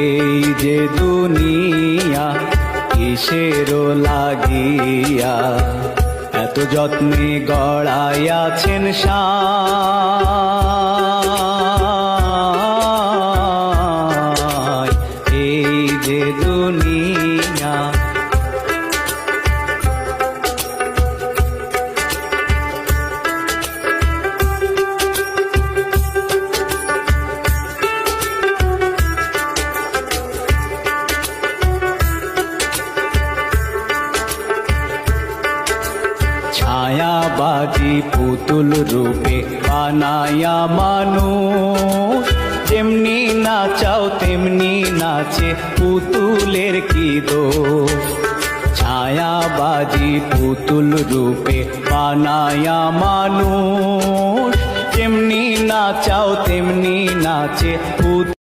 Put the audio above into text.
এই যে দুনিয়া কিসেরও লাগিয়া এত যত্নে গড়াইয়াছেন সায়। এই যে দুনিয়া ছায়াবাজি পুতুল রূপে বানায়া মানুষ, যেমনি নাচাও তেমনি নাচে পুতুলের কি দোষ। ছায়াবাজি পুতুল রূপে বানায়া মানুষ, যেমনি নাচাও তেমনি নাচে পুতুল।